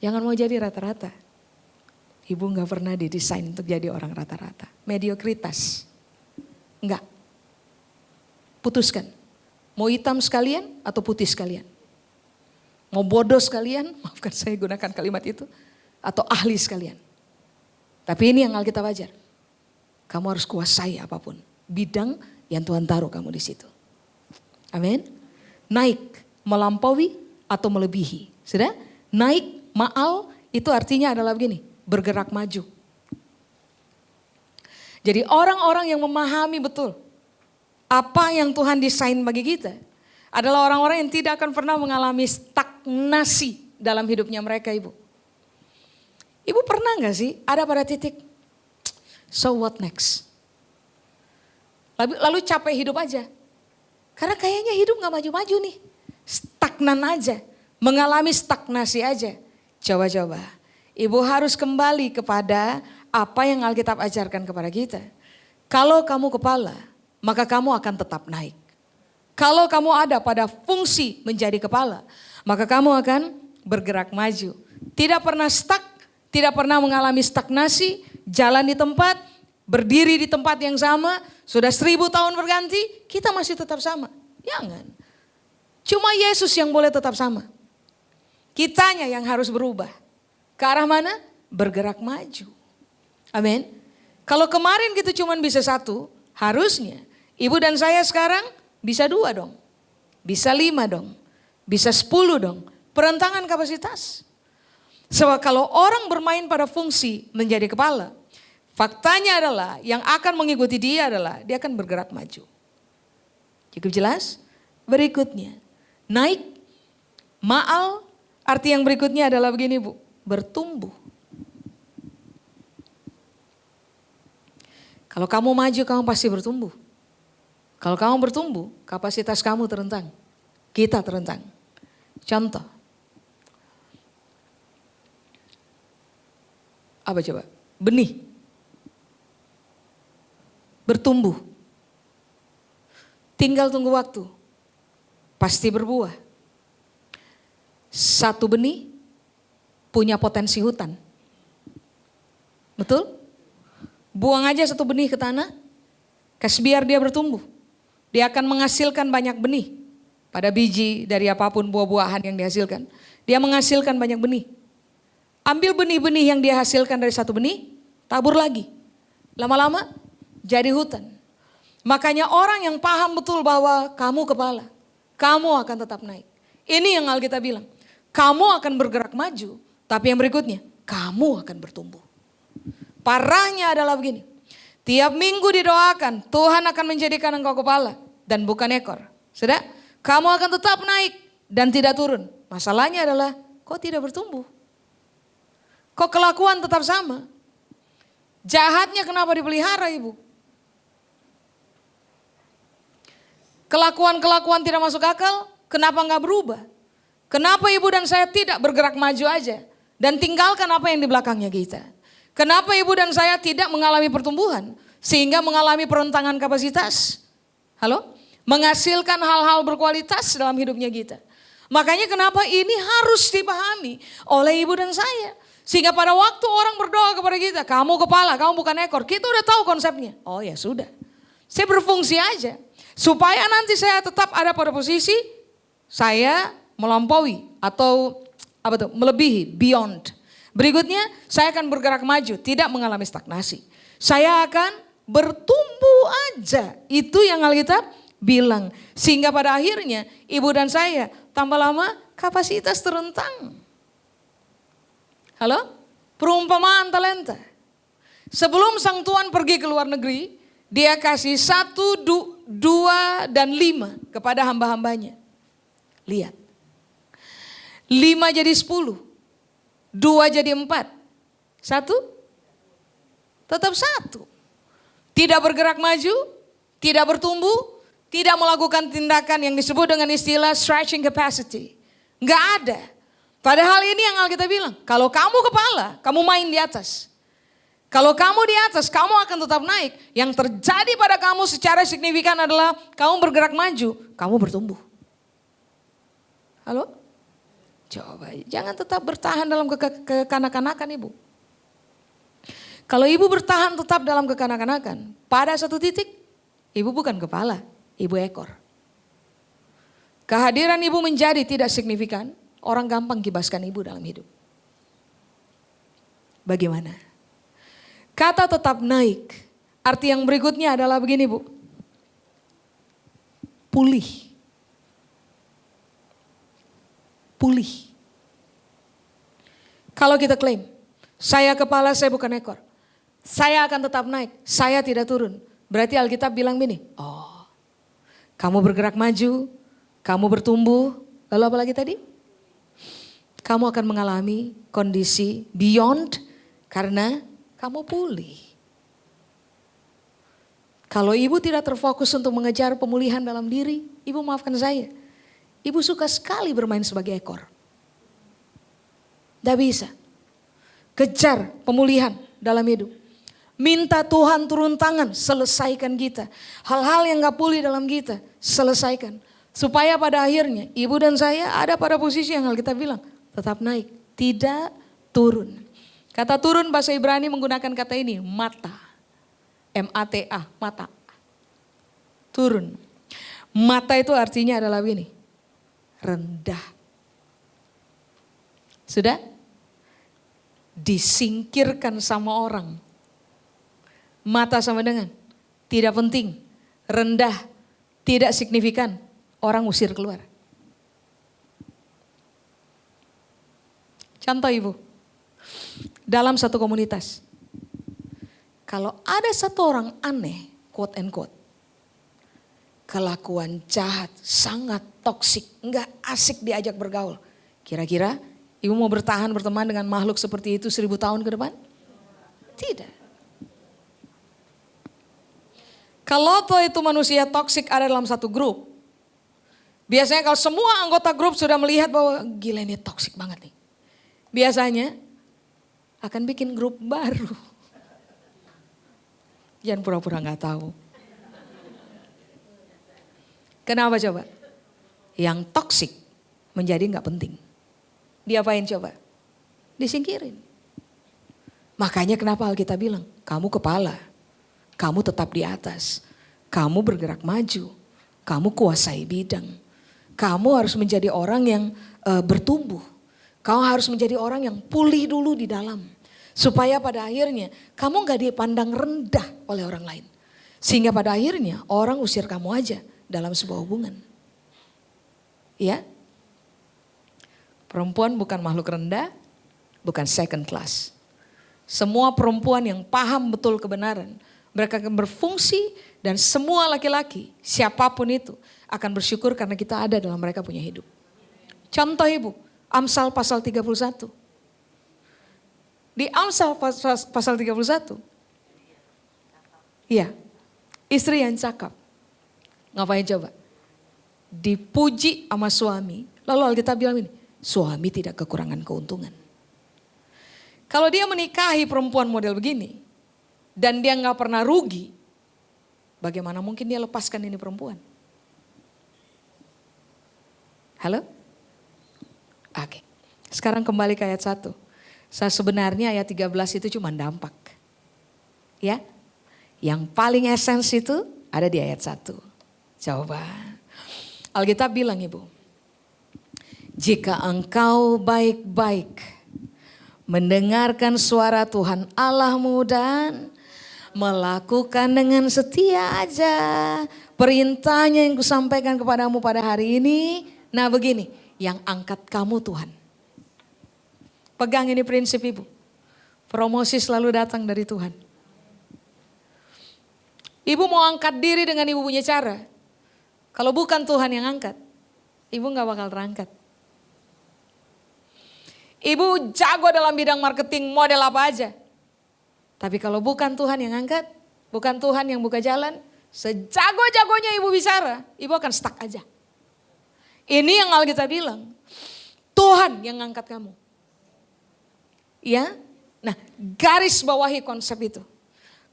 jangan mau jadi rata-rata. Ibu gak pernah didesain untuk jadi orang rata-rata. Mediokritas. Enggak. Putuskan. Mau hitam sekalian atau putih sekalian. Mau bodoh sekalian, maafkan saya gunakan kalimat itu. Atau ahli sekalian. Tapi ini yang Alkitab ajar. Kamu harus kuasai apapun. Bidang yang Tuhan taruh kamu di situ. Amin. Naik, melampaui atau melebihi. Sudah? Naik, ma'al itu artinya adalah begini, bergerak maju. Jadi orang-orang yang memahami betul apa yang Tuhan desain bagi kita adalah orang-orang yang tidak akan pernah mengalami stagnasi dalam hidupnya mereka, Ibu. Ibu pernah gak sih ada pada titik, so what next? Lalu capek hidup aja. Karena kayaknya hidup gak maju-maju nih. Stagnan aja, mengalami stagnasi aja. Coba-coba, Ibu harus kembali kepada apa yang Alkitab ajarkan kepada kita. Kalau kamu kepala, maka kamu akan tetap naik. Kalau kamu ada pada fungsi menjadi kepala, maka kamu akan bergerak maju. Tidak pernah stuck, tidak pernah mengalami stagnasi, jalan di tempat, berdiri di tempat yang sama, sudah 1000 tahun berganti, kita masih tetap sama. Jangan. Cuma Yesus yang boleh tetap sama. Kitanya yang harus berubah. Ke arah mana? Bergerak maju. Amin. Kalau kemarin kita cuma bisa 1, harusnya ibu dan saya sekarang bisa 2 dong. Bisa 5 dong. Bisa 10 dong. Perentangan kapasitas. Sebab kalau orang bermain pada fungsi menjadi kepala, faktanya adalah yang akan mengikuti dia adalah dia akan bergerak maju. Cukup jelas? Berikutnya, naik, ma'al, arti yang berikutnya adalah begini Bu, bertumbuh. Kalau kamu maju, kamu pasti bertumbuh. Kalau kamu bertumbuh, kapasitas kamu terentang. Kita terentang. Contoh. Apa coba? Benih. Bertumbuh. Tinggal tunggu waktu. Pasti berbuah. Satu benih punya potensi hutan. Betul? Buang aja satu benih ke tanah, kasih biar dia bertumbuh. Dia akan menghasilkan banyak benih. Pada biji dari apapun buah-buahan yang dihasilkan. Dia menghasilkan banyak benih. Ambil benih-benih yang dia hasilkan dari satu benih, tabur lagi. Lama-lama jadi hutan. Makanya orang yang paham betul bahwa kamu kepala, kamu akan tetap naik. Ini yang Alkitab bilang. Kamu akan bergerak maju, tapi yang berikutnya, kamu akan bertumbuh. Parahnya adalah begini. Tiap minggu didoakan, Tuhan akan menjadikan engkau kepala dan bukan ekor. Sudah? Kamu akan tetap naik dan tidak turun. Masalahnya adalah kau tidak bertumbuh. Kok kelakuan tetap sama? Jahatnya kenapa dipelihara Ibu? Kelakuan-kelakuan tidak masuk akal, kenapa enggak berubah? Kenapa Ibu dan saya tidak bergerak maju aja dan tinggalkan apa yang di belakangnya kita? Kenapa Ibu dan saya tidak mengalami pertumbuhan sehingga mengalami perentangan kapasitas? Halo? Menghasilkan hal-hal berkualitas dalam hidupnya kita. Makanya kenapa ini harus dipahami oleh Ibu dan saya. Sehingga pada waktu orang berdoa kepada kita, kamu kepala, kamu bukan ekor. Kita udah tahu konsepnya. Oh ya sudah. Saya berfungsi aja. Supaya nanti saya tetap ada pada posisi saya melampaui atau melebihi, beyond. Berikutnya saya akan bergerak maju, tidak mengalami stagnasi. Saya akan bertumbuh aja. Itu yang Alkitab bilang. Sehingga pada akhirnya ibu dan saya tambah lama kapasitas terentang. Halo? Perumpamaan talenta. Sebelum sang tuan pergi ke luar negeri, dia kasih 1, 2, dan 5 kepada hamba-hambanya. Lihat. 5 jadi 10. 2 jadi 4. 1 tetap 1. Tidak bergerak maju, tidak bertumbuh, tidak melakukan tindakan yang disebut dengan istilah stretching capacity. Enggak ada. Padahal ini yang Alkitab bilang, kalau kamu kepala, kamu main di atas. Kalau kamu di atas, kamu akan tetap naik. Yang terjadi pada kamu secara signifikan adalah kamu bergerak maju, kamu bertumbuh. Halo? Coba, jangan tetap bertahan dalam kekanak-kanakan Ibu. Kalau Ibu bertahan tetap dalam kekanak-kanakan, pada satu titik, Ibu bukan kepala, Ibu ekor. Kehadiran Ibu menjadi tidak signifikan, orang gampang kibaskan Ibu dalam hidup. Bagaimana? Kata tetap naik, arti yang berikutnya adalah begini Bu. Pulih. Pulih. Kalau kita klaim, saya kepala, saya bukan ekor. Saya akan tetap naik, saya tidak turun. Berarti Alkitab bilang gini, oh kamu bergerak maju, kamu bertumbuh, lalu apa lagi tadi? Kamu akan mengalami kondisi beyond karena kamu pulih. Kalau ibu tidak terfokus untuk mengejar pemulihan dalam diri, ibu maafkan saya. Ibu suka sekali bermain sebagai ekor. Tidak bisa. Kejar pemulihan dalam hidup. Minta Tuhan turun tangan, selesaikan kita. Hal-hal yang gak pulih dalam kita, selesaikan. Supaya pada akhirnya ibu dan saya ada pada posisi yang kita bilang, tetap naik, tidak turun. Kata turun bahasa Ibrani menggunakan kata ini, mata. M-A-T-A, mata. Turun. Mata itu artinya adalah begini, rendah. Sudah? Disingkirkan sama orang. Mata sama dengan tidak penting, rendah, tidak signifikan, orang usir keluar. Contoh ibu, dalam satu komunitas, kalau ada satu orang aneh, quote and quote, kelakuan jahat, sangat toksik, enggak asik diajak bergaul. Kira-kira ibu mau bertahan berteman dengan makhluk seperti itu 1000 tahun ke depan? Tidak. Kalau itu manusia toksik ada dalam satu grup, biasanya kalau semua anggota grup sudah melihat bahwa gila ini toksik banget nih, biasanya akan bikin grup baru. Jangan pura-pura gak tahu. Kenapa coba? Yang toksik menjadi gak penting. Diapain coba? Disingkirin. Makanya kenapa Alkitab bilang, kamu kepala, kamu tetap di atas, kamu bergerak maju, kamu kuasai bidang. Kamu harus menjadi orang yang bertumbuh. Kamu harus menjadi orang yang pulih dulu di dalam. Supaya pada akhirnya kamu gak dipandang rendah oleh orang lain. Sehingga pada akhirnya orang usir kamu aja dalam sebuah hubungan. Ya, perempuan bukan makhluk rendah, bukan second class. Semua perempuan yang paham betul kebenaran, mereka akan berfungsi dan semua laki-laki, siapapun itu akan bersyukur karena kita ada dalam mereka punya hidup. Contoh ibu, Amsal pasal 31. Di Amsal pasal 31, iya, istri yang cakap, ngapain coba? Dipuji sama suami, lalu Alkitab bilang ini, suami tidak kekurangan keuntungan. Kalau dia menikahi perempuan model begini, dan dia gak pernah rugi, bagaimana mungkin dia lepaskan ini perempuan? Halo? Oke, sekarang kembali ke ayat 1. Sebenarnya ayat 13 itu cuma dampak. Ya, yang paling esens itu ada di ayat 1. Coba, Alkitab bilang ibu, jika engkau baik-baik mendengarkan suara Tuhan Allahmu dan melakukan dengan setia aja perintahnya yang kusampaikan kepadamu pada hari ini. Nah begini, yang angkat kamu Tuhan. Pegang ini prinsip ibu. Promosi selalu datang dari Tuhan. Ibu mau angkat diri dengan ibu punya cara. Kalau bukan Tuhan yang angkat, ibu gak bakal terangkat. Ibu jago dalam bidang marketing model apa aja. Tapi kalau bukan Tuhan yang angkat, bukan Tuhan yang buka jalan, sejago-jagonya ibu bicara, ibu akan stuck aja. Ini yang Alkitab bilang, Tuhan yang angkat kamu. Ya, nah garis bawahi konsep itu.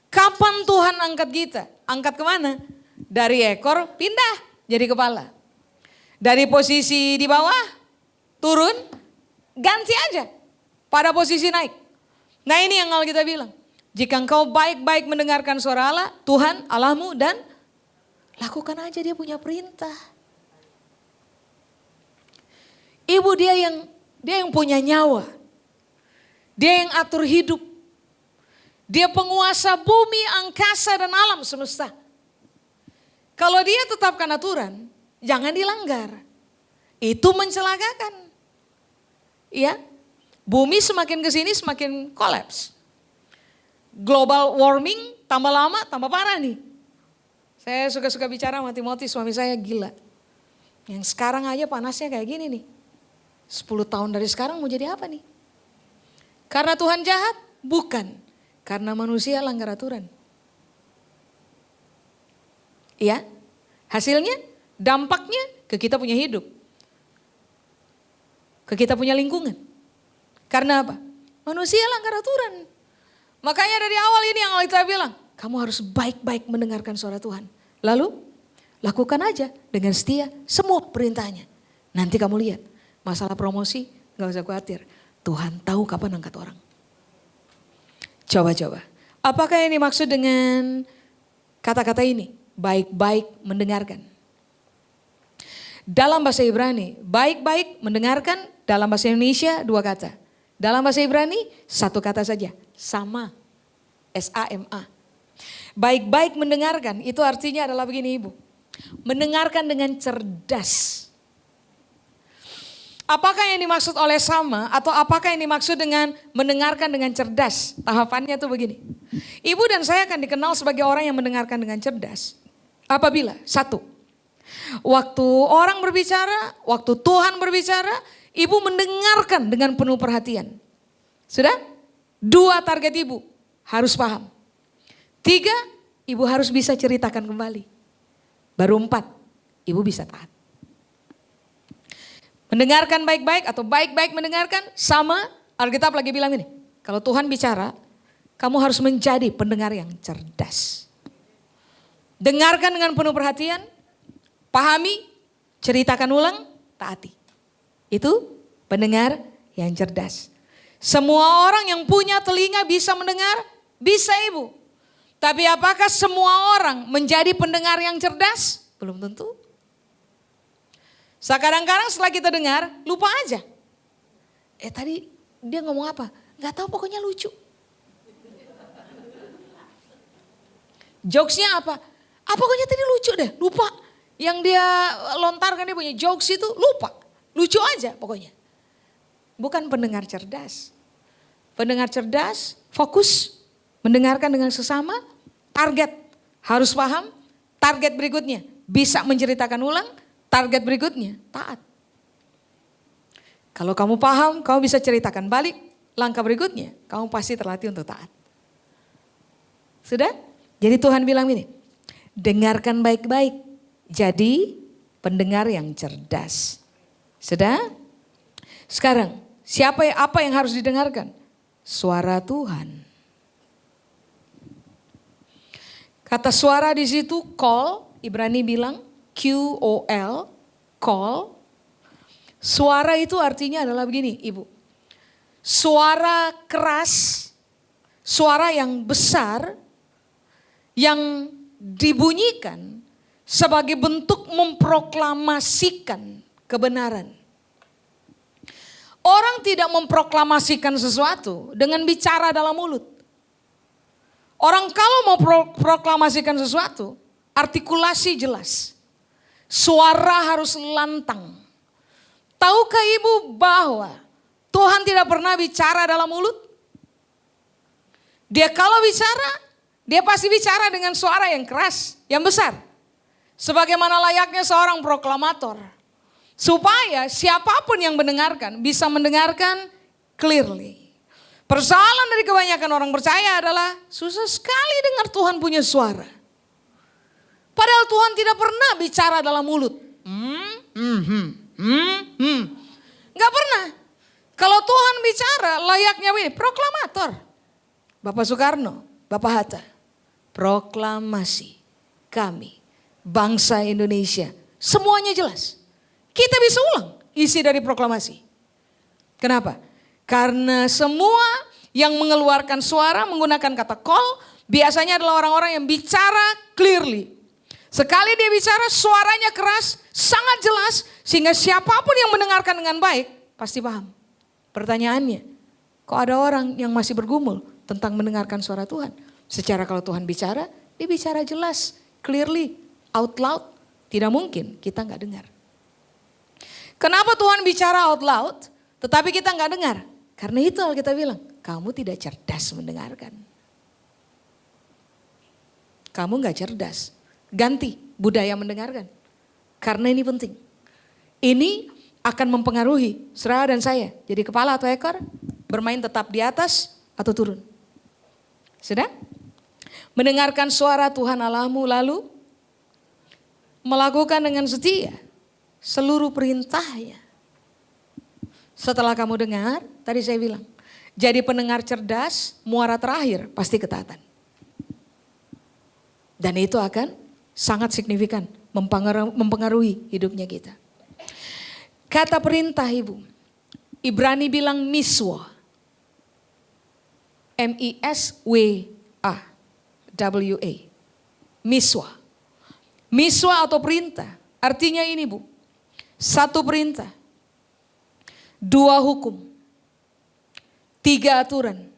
Kapan Tuhan angkat kita? Angkat kemana? Dari ekor pindah jadi kepala. Dari posisi di bawah turun, ganti aja pada posisi naik. Nah ini yang Alkitab bilang. Jika engkau baik-baik mendengarkan suara Allah, Tuhan Allahmu dan lakukan aja dia punya perintah. Ibu dia yang punya nyawa. Dia yang atur hidup. Dia penguasa bumi, angkasa dan alam semesta. Kalau dia tetapkan aturan, jangan dilanggar. Itu mencelakakan. Ya. Bumi semakin kesini semakin kolaps. Global warming tambah lama tambah parah nih. Saya suka-suka bicara sama Timothy, suami saya gila. Yang sekarang aja panasnya kayak gini nih. 10 tahun dari sekarang mau jadi apa nih? Karena Tuhan jahat? Bukan. Karena manusia langgar aturan. Iya, hasilnya, dampaknya ke kita punya hidup. Ke kita punya lingkungan. Karena apa? Manusia langgar aturan. Makanya dari awal ini yang kita bilang, kamu harus baik-baik mendengarkan suara Tuhan. Lalu, lakukan aja dengan setia semua perintahnya. Nanti kamu lihat, masalah promosi gak usah khawatir. Tuhan tahu kapan angkat orang. Coba-coba. Apakah yang dimaksud dengan kata-kata ini? Baik-baik mendengarkan. Dalam bahasa Ibrani, baik-baik mendengarkan, dalam bahasa Indonesia 2 kata. Dalam bahasa Ibrani 1 kata saja, sama. S-A-M-A. Baik-baik mendengarkan, itu artinya adalah begini Ibu. Mendengarkan dengan cerdas. Apakah yang dimaksud oleh sama atau apakah yang dimaksud dengan mendengarkan dengan cerdas? Tahapannya tuh begini. Ibu dan saya akan dikenal sebagai orang yang mendengarkan dengan cerdas. Apabila, 1, waktu orang berbicara, waktu Tuhan berbicara, Ibu mendengarkan dengan penuh perhatian. Sudah? 2 target Ibu harus paham. 3, Ibu harus bisa ceritakan kembali. Baru 4, Ibu bisa taat. Mendengarkan baik-baik atau baik-baik mendengarkan sama, Alkitab lagi bilang ini. Kalau Tuhan bicara, kamu harus menjadi pendengar yang cerdas. Dengarkan dengan penuh perhatian, pahami, ceritakan ulang, taati. Itu pendengar yang cerdas. Semua orang yang punya telinga bisa mendengar, bisa Ibu. Tapi apakah semua orang menjadi pendengar yang cerdas? Belum tentu. Kadang-kadang setelah kita dengar, lupa aja. Tadi dia ngomong apa? Gak tahu, pokoknya lucu. Jokesnya apa? Pokoknya tadi lucu deh, lupa. Yang dia lontarkan, dia punya jokes itu lupa. Lucu aja pokoknya. Bukan pendengar cerdas. Pendengar cerdas, fokus, mendengarkan dengan sesama, target. Harus paham, target berikutnya. Bisa menceritakan ulang, target berikutnya, taat. Kalau kamu paham, kamu bisa ceritakan balik, langkah berikutnya, kamu pasti terlatih untuk taat. Sudah? Jadi Tuhan bilang ini, dengarkan baik-baik, jadi pendengar yang cerdas. Sudah? Sekarang, apa yang harus didengarkan? Suara Tuhan. Kata suara di situ call, Ibrani bilang Q-O-L, call. Suara itu artinya adalah begini Ibu. Suara keras, suara yang besar, yang dibunyikan sebagai bentuk memproklamasikan kebenaran. Orang tidak memproklamasikan sesuatu dengan bicara dalam mulut. Orang kalau mau proklamasikan sesuatu, artikulasi jelas. Suara harus lantang. Tahukah Ibu bahwa Tuhan tidak pernah bicara dalam mulut? Dia kalau bicara, dia pasti bicara dengan suara yang keras, yang besar. Sebagaimana layaknya seorang proklamator. Supaya siapapun yang mendengarkan bisa mendengarkan clearly. Persoalan dari kebanyakan orang percaya adalah susah sekali dengar Tuhan punya suara. Padahal Tuhan tidak pernah bicara dalam mulut. Gak pernah. Kalau Tuhan bicara layaknya ini, proklamator. Bapak Soekarno, Bapak Hatta. Proklamasi kami, bangsa Indonesia. Semuanya jelas. Kita bisa ulang isi dari proklamasi. Kenapa? Karena semua yang mengeluarkan suara menggunakan kata call biasanya adalah orang-orang yang bicara clearly. Sekali dia bicara suaranya keras, sangat jelas sehingga siapapun yang mendengarkan dengan baik pasti paham. Pertanyaannya, kok ada orang yang masih bergumul tentang mendengarkan suara Tuhan? Secara kalau Tuhan bicara, dia bicara jelas, clearly, out loud. Tidak mungkin kita nggak dengar. Kenapa Tuhan bicara out loud tetapi kita nggak dengar? Karena itu Alkitab bilang, kamu tidak cerdas mendengarkan. Kamu gak cerdas. Ganti budaya mendengarkan. Karena ini penting. Ini akan mempengaruhi saudara dan saya. Jadi kepala atau ekor, bermain tetap di atas atau turun. Sudah? Mendengarkan suara Tuhan Allahmu lalu melakukan dengan setia seluruh perintahnya. Setelah kamu dengar, tadi saya bilang, jadi pendengar cerdas, muara terakhir pasti ketaatan. Dan itu akan sangat signifikan mempengaruhi hidupnya kita. Kata perintah Ibu, Ibrani bilang miswa. M-I-S-W-A. Miswa. Miswa atau perintah. Artinya ini Bu. Satu perintah. Dua hukum. Tiga aturan.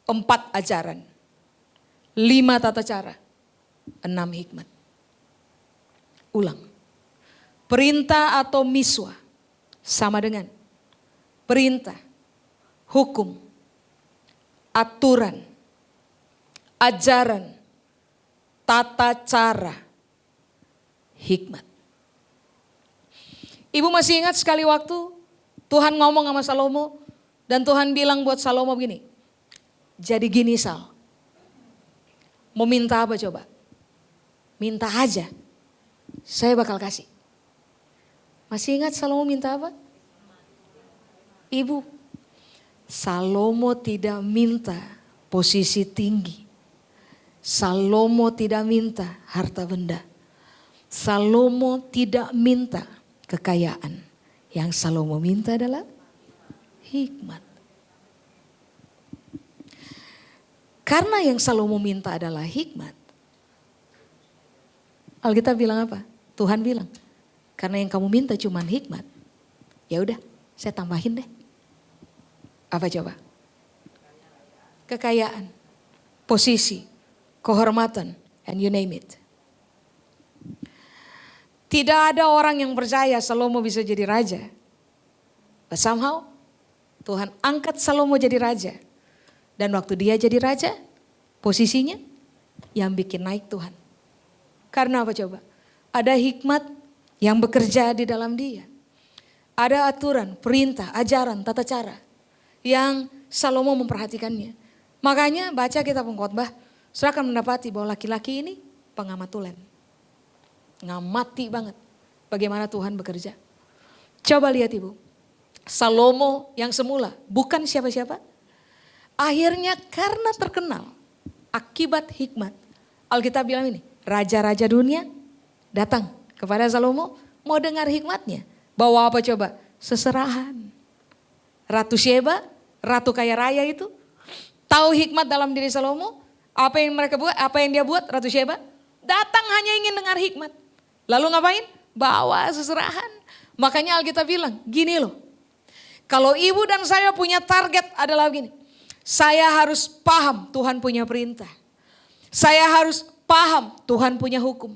Empat ajaran. Lima tata cara. Enam hikmat. Ulang. Perintah atau miswa. Sama dengan perintah. Hukum. Aturan. Ajaran. Tata cara. Hikmat. Ibu masih ingat sekali waktu Tuhan ngomong sama Salomo. Dan Tuhan bilang buat Salomo begini. Jadi gini Sal. Mau minta apa coba? Minta aja. Saya bakal kasih. Masih ingat Salomo minta apa? Ibu. Salomo tidak minta posisi tinggi. Salomo tidak minta harta benda. Salomo tidak minta kekayaan. Yang Salomo minta adalah hikmat. Karena yang Salomo minta adalah hikmat. Alkitab bilang apa? Tuhan bilang, karena yang kamu minta cuma hikmat. Ya udah, saya tambahin deh. Apa coba? Kekayaan, posisi, kehormatan, and you name it. Tidak ada orang yang percaya Salomo bisa jadi raja. But somehow Tuhan angkat Salomo jadi raja. Dan waktu dia jadi raja, posisinya yang bikin naik Tuhan. Karena apa coba? Ada hikmat yang bekerja di dalam dia. Ada aturan, perintah, ajaran, tata cara yang Salomo memperhatikannya. Makanya baca kitab Pengkhotbah, saudara akan mendapati bahwa laki-laki ini pengamat tulen. Ngamati banget bagaimana Tuhan bekerja. Coba lihat Ibu, Salomo yang semula bukan siapa-siapa. Akhirnya karena terkenal akibat hikmat. Alkitab bilang ini, raja-raja dunia datang kepada Salomo mau dengar hikmatnya. Bawa apa coba? Seserahan. Ratu Sheba, ratu kaya raya itu tahu hikmat dalam diri Salomo. Apa yang mereka buat? Apa yang dia buat Ratu Sheba? Datang hanya ingin dengar hikmat. Lalu ngapain? Bawa seserahan. Makanya Alkitab bilang, gini loh. Kalau ibu dan saya punya target adalah begini. Saya harus paham Tuhan punya perintah. Saya harus paham Tuhan punya hukum.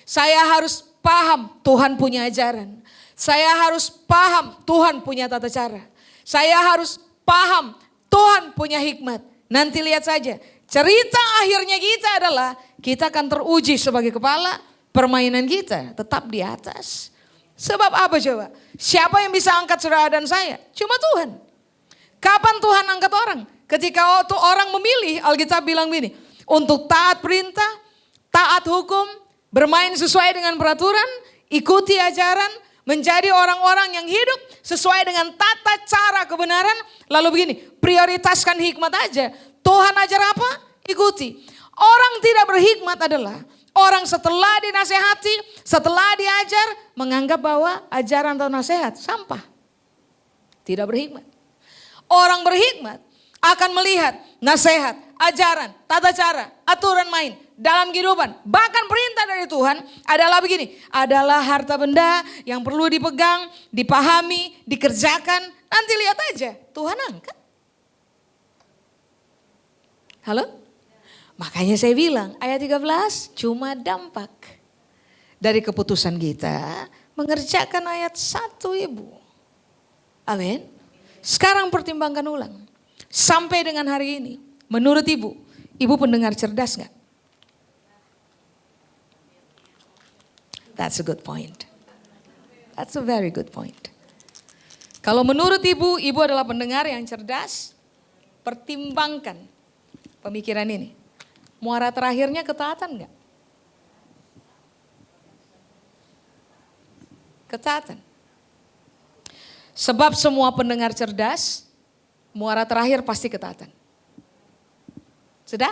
Saya harus paham Tuhan punya ajaran. Saya harus paham Tuhan punya tata cara. Saya harus paham Tuhan punya hikmat. Nanti lihat saja. Cerita akhirnya kita adalah kita akan teruji sebagai kepala. Permainan kita tetap di atas. Sebab apa coba? Siapa yang bisa angkat saudara dan saya? Cuma Tuhan. Kapan Tuhan angkat orang? Ketika orang memilih, Alkitab bilang begini, untuk taat perintah, taat hukum, bermain sesuai dengan peraturan, ikuti ajaran, menjadi orang-orang yang hidup sesuai dengan tata cara kebenaran. Lalu begini, prioritaskan hikmat aja. Tuhan ajar apa? Ikuti. Orang tidak berhikmat adalah orang setelah dinasehati, setelah diajar, menganggap bahwa ajaran atau nasihat sampah. Tidak berhikmat. Orang berhikmat akan melihat nasihat, ajaran, tata cara, aturan main dalam kehidupan. Bahkan perintah dari Tuhan adalah begini. Adalah harta benda yang perlu dipegang, dipahami, dikerjakan. Nanti lihat aja Tuhan angkat. Halo? Makanya saya bilang ayat 13 cuma dampak dari keputusan kita mengerjakan ayat 1 Ibu. Amin. Sekarang pertimbangkan ulang. Sampai dengan hari ini, menurut ibu pendengar cerdas gak? That's a good point. That's a very good point. Kalau menurut ibu adalah pendengar yang cerdas, pertimbangkan pemikiran ini. Muara terakhirnya ketaatan gak? Ketaatan. Sebab semua pendengar cerdas, muara terakhir pasti ketaatan. Sudah?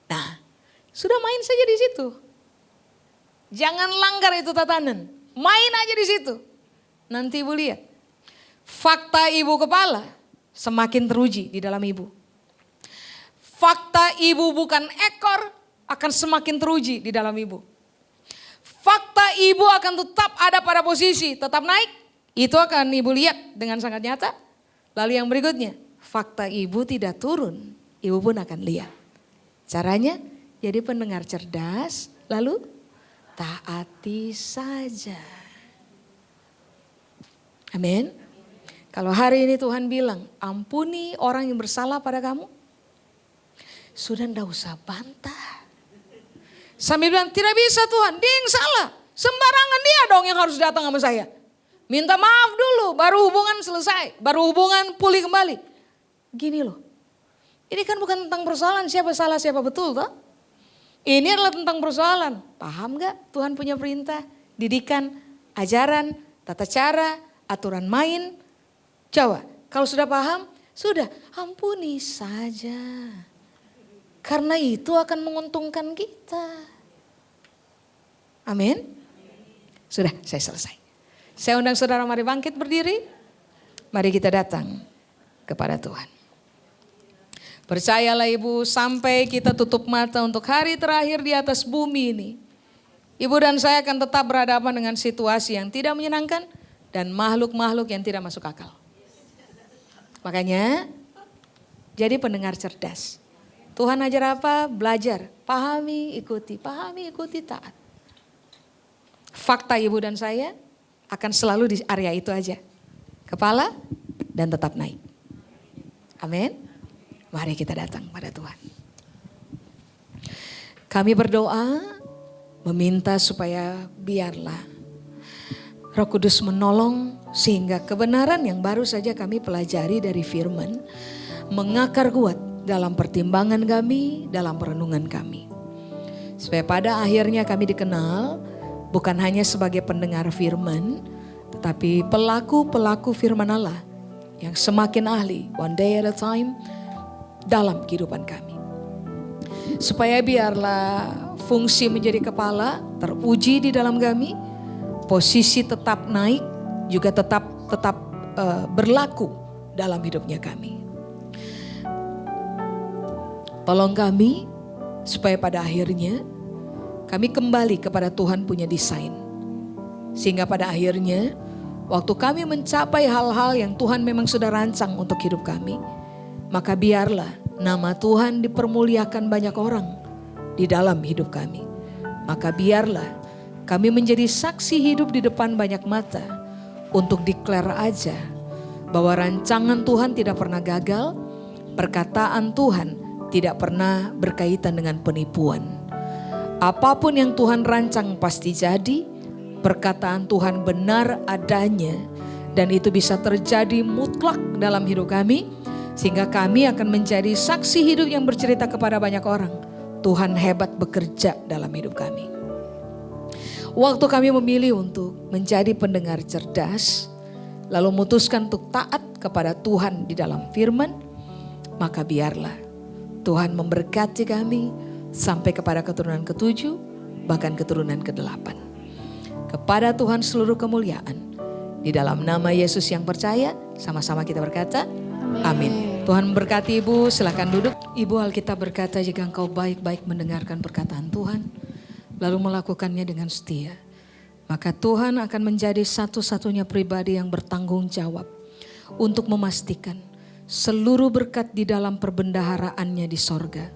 Nah, sudah main saja di situ. Jangan langgar itu tatanan. Main aja di situ. Nanti ibu lihat. Fakta ibu kepala semakin teruji di dalam ibu. Fakta ibu bukan ekor akan semakin teruji di dalam ibu. Fakta ibu akan tetap ada pada posisi, tetap naik. Itu akan ibu lihat dengan sangat nyata. Lalu yang berikutnya, fakta ibu tidak turun, ibu pun akan lihat. Caranya jadi pendengar cerdas, lalu taati saja. Amin. Kalau hari ini Tuhan bilang, ampuni orang yang bersalah pada kamu, sudah ndak usah bantah. Sambil bilang, tidak bisa Tuhan, dia yang salah. Sembarangan dia dong yang harus datang sama saya. Minta maaf dulu, baru hubungan selesai. Baru hubungan pulih kembali. Gini loh, ini kan bukan tentang persoalan siapa salah siapa betul toh. Ini adalah tentang persoalan. Paham gak Tuhan punya perintah, didikan, ajaran, tata cara, aturan main. Coba, kalau sudah paham, sudah ampuni saja. Karena itu akan menguntungkan kita. Amin. Sudah, saya selesai. Saya undang saudara mari bangkit berdiri. Mari kita datang kepada Tuhan. Percayalah ibu, sampai kita tutup mata untuk hari terakhir di atas bumi ini. Ibu dan saya akan tetap berhadapan dengan situasi yang tidak menyenangkan dan makhluk-makhluk yang tidak masuk akal. Makanya jadi pendengar cerdas. Tuhan ajar apa? Belajar, pahami, ikuti, taat. Fakta ibu dan saya akan selalu di area itu aja. Kepala dan tetap naik. Amin. Mari kita datang pada Tuhan. Kami berdoa meminta supaya biarlah Roh Kudus menolong sehingga kebenaran yang baru saja kami pelajari dari firman mengakar kuat dalam pertimbangan kami, dalam perenungan kami. Supaya pada akhirnya kami dikenal bukan hanya sebagai pendengar firman, tetapi pelaku-pelaku firman Allah yang semakin ahli, one day at a time, dalam kehidupan kami. Supaya biarlah fungsi menjadi kepala teruji di dalam kami, posisi tetap naik, juga tetap berlaku dalam hidupnya kami. Tolong kami supaya pada akhirnya kami kembali kepada Tuhan punya desain. Sehingga pada akhirnya waktu kami mencapai hal-hal yang Tuhan memang sudah rancang untuk hidup kami, maka biarlah nama Tuhan dipermuliakan banyak orang di dalam hidup kami. Maka biarlah kami menjadi saksi hidup di depan banyak mata untuk declare aja bahwa rancangan Tuhan tidak pernah gagal, perkataan Tuhan tidak pernah berkaitan dengan penipuan. Apapun yang Tuhan rancang pasti jadi, perkataan Tuhan benar adanya dan itu bisa terjadi mutlak dalam hidup kami sehingga kami akan menjadi saksi hidup yang bercerita kepada banyak orang. Tuhan hebat bekerja dalam hidup kami. Waktu kami memilih untuk menjadi pendengar cerdas, lalu memutuskan untuk taat kepada Tuhan di dalam firman, maka biarlah Tuhan memberkati kami sampai kepada keturunan ke-7, bahkan keturunan ke-8. Kepada Tuhan seluruh kemuliaan. Di dalam nama Yesus yang percaya, sama-sama kita berkata, amin. Tuhan memberkati ibu, silakan duduk. Ibu, Alkitab berkata jika engkau baik-baik mendengarkan perkataan Tuhan, lalu melakukannya dengan setia, maka Tuhan akan menjadi satu-satunya pribadi yang bertanggung jawab untuk memastikan seluruh berkat di dalam perbendaharaannya di sorga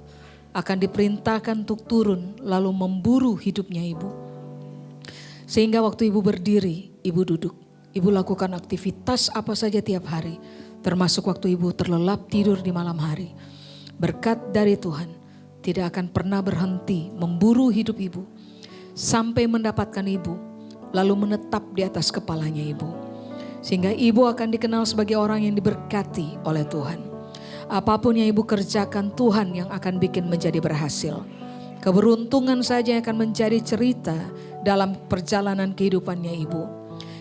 akan diperintahkan untuk turun lalu memburu hidupnya ibu. Sehingga waktu ibu berdiri, ibu duduk, ibu lakukan aktivitas apa saja tiap hari, termasuk waktu ibu terlelap tidur di malam hari. Berkat dari Tuhan tidak akan pernah berhenti memburu hidup ibu sampai mendapatkan ibu, lalu menetap di atas kepalanya ibu. Sehingga ibu akan dikenal sebagai orang yang diberkati oleh Tuhan. Apapun yang ibu kerjakan, Tuhan yang akan bikin menjadi berhasil. Keberuntungan saja yang akan menjadi cerita dalam perjalanan kehidupannya ibu.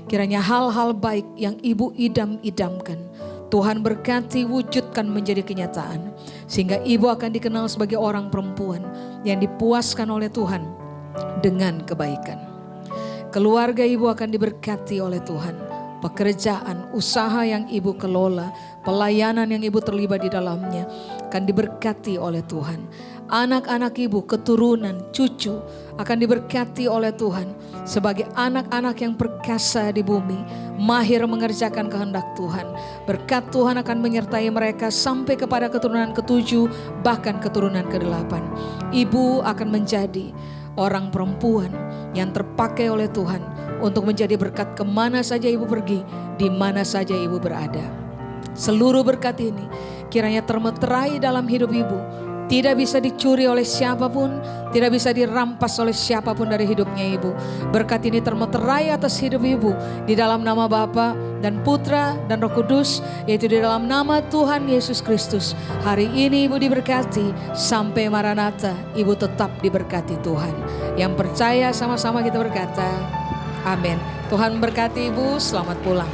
Kiranya hal-hal baik yang ibu idam-idamkan, Tuhan berkati wujudkan menjadi kenyataan. Sehingga ibu akan dikenal sebagai orang perempuan yang dipuaskan oleh Tuhan dengan kebaikan. Keluarga ibu akan diberkati oleh Tuhan. Pekerjaan, usaha yang ibu kelola, pelayanan yang ibu terlibat di dalamnya akan diberkati oleh Tuhan. Anak-anak ibu, keturunan, cucu akan diberkati oleh Tuhan sebagai anak-anak yang perkasa di bumi, mahir mengerjakan kehendak Tuhan. Berkat Tuhan akan menyertai mereka sampai kepada keturunan ke-7, bahkan keturunan ke-8. Ibu akan menjadi orang perempuan yang terpakai oleh Tuhan untuk menjadi berkat kemana saja ibu pergi, di mana saja ibu berada. Seluruh berkat ini kiranya termeterai dalam hidup ibu. Tidak bisa dicuri oleh siapapun, tidak bisa dirampas oleh siapapun dari hidupnya ibu. Berkat ini termeterai atas hidup ibu di dalam nama Bapa dan Putra dan Roh Kudus, yaitu di dalam nama Tuhan Yesus Kristus. Hari ini ibu diberkati sampai Maranatha, ibu tetap diberkati Tuhan. Yang percaya sama-sama kita berkata, amin. Tuhan berkati ibu, selamat pulang.